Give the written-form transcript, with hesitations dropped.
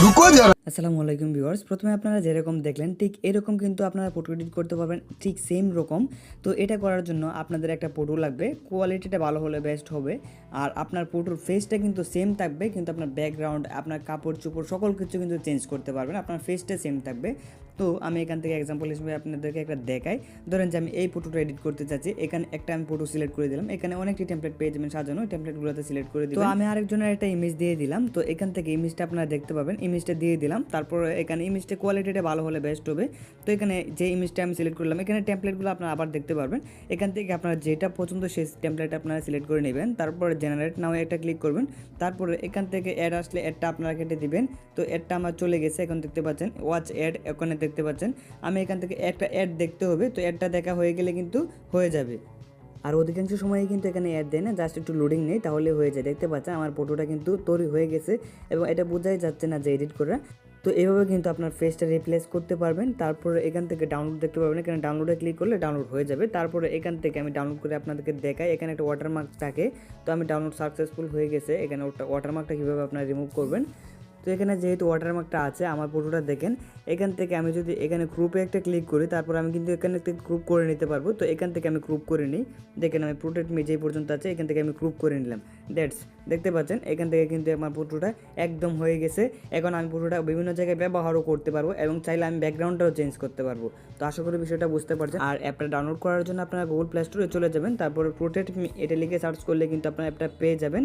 रुको जरा। আসসালামু আলাইকুম ভিউয়ার্স, প্রথমে আপনারা যেরকম দেখলেন ঠিক এরকম কিন্তু আপনারা ফটো এডিট করতে পারবেন, ঠিক সেম রকম। তো এটা করার জন্য আপনাদের একটা ফটো লাগবে, কোয়ালিটিটা ভালো হলে বেস্ট হবে। আর আপনার ফটোর ফেসটা কিন্তু সেম থাকবে, কিন্তু আপনার ব্যাকগ্রাউন্ড, আপনার কাপড় চোপড় সকল কিছু কিন্তু চেঞ্জ করতে পারবেন, আপনার ফেসটা সেম থাকবে। তো আমি এখান থেকে এক্সাম্পল হিসেবে আপনাদেরকে একটা দেখাই। ধরেন যে আমি এই ফটোটা এডিট করতে চাচ্ছি, এখানে একটা আমি ফটো সিলেক্ট করে দিলাম, এখানে অনেকটি টেমপ্লেট পেয়ে যাবেন সাজানো, ওই টেমপ্লেটগুলোতে সিলেক্ট করে দিলাম। তো আমি আরেকজনের একটা ইমেজ দিয়ে দিলাম, তো এখান থেকে ইমেজটা আপনারা দেখতে পাবেন, ইমেজটা দিয়ে দিলাম। তারপর এখানে ইমেজটা কোয়ালিটিটা ভালো হলে বেস্ট হবে। তো এখানে যে ইমেজটা আমি সিলেক্ট করলাম, এখানে টেমপ্লেটগুলো আপনারা আবার দেখতে পারবেন। এখান থেকে আপনারা যেটা পছন্দ সেই টেমপ্লেট আপনারা সিলেক্ট করে নেবেন, তারপরে জেনারেট নাও একটা ক্লিক করবেন। তারপরে এখান থেকে অ্যাড আসলে অ্যাডটা আপনারা কেটে দিবেন। তো অ্যাডটা আমার চলে গেছে, এখন দেখতে পাচ্ছেন ওয়াচ অ্যাড, এখানে দেখতে পাচ্ছেন। আমি এখান থেকে একটা অ্যাড দেখতে হবে, তো অ্যাডটা দেখা হয়ে গেলে কিন্তু হয়ে যাবে। আর অধিকাংশ সময়ই কিন্তু এখানে অ্যাড দেয় না, জাস্ট একটু লোডিং নেই তাহলে হয়ে যায়। দেখতে পাচ্ছেন আমার ফটোটা কিন্তু তৈরি হয়ে গেছে এবং এটা বোঝাই যাচ্ছে না যে এডিট করা। তো এভাবে কিন্তু আপনার ফেসটা রিপ্লেস করতে পারবেন। তারপরে এখান থেকে ডাউনলোড দেখতে পারবেন, এখানে ডাউনলোডে ক্লিক করলে ডাউনলোড হয়ে যাবে। তারপরে এখান থেকে আমি ডাউনলোড করে আপনাদেরকে দেখাই, এখানে একটা ওয়াটারমার্ক থাকে। তো আমি ডাউনলোড সাকসেসফুল হয়ে গেছে। এখানে ওয়াটারমার্কটা কীভাবে আপনারা রিমুভ করবেন, তো এখানে যেহেতু ওয়াটারমার্কটা আছে, আমার ফটোটা দেখেন, এখান থেকে আমি যদি এখানে গ্রুপে একটা ক্লিক করি, তারপর আমি কিন্তু এখান থেকে গ্রুপ করে নিতে পারবো। তো এখান থেকে আমি গ্রুপ করে নিই, দেখেন আমি প্রোটেক্ট মি যেই পর্যন্ত আছে এখান থেকে আমি গ্রুপ করে নিলাম। দ্যাটস, দেখতে পাচ্ছেন এখান থেকে কিন্তু আমার ফটোটা একদম হয়ে গেছে। এখন আমি ফটোটা বিভিন্ন জায়গায় ব্যবহারও করতে পারবো এবং চাইলে আমি ব্যাকগ্রাউন্ডটাও চেঞ্জ করতে পারবো। তো আশা করি বিষয়টা বুঝতে পারছেন। আর অ্যাপটা ডাউনলোড করার জন্য আপনারা গুগল প্লে স্টোরে চলে যাবেন, তারপর প্রোটেক্ট মি এটা লিখে সার্চ করলে কিন্তু আপনারা অ্যাপটা পেয়ে যাবেন।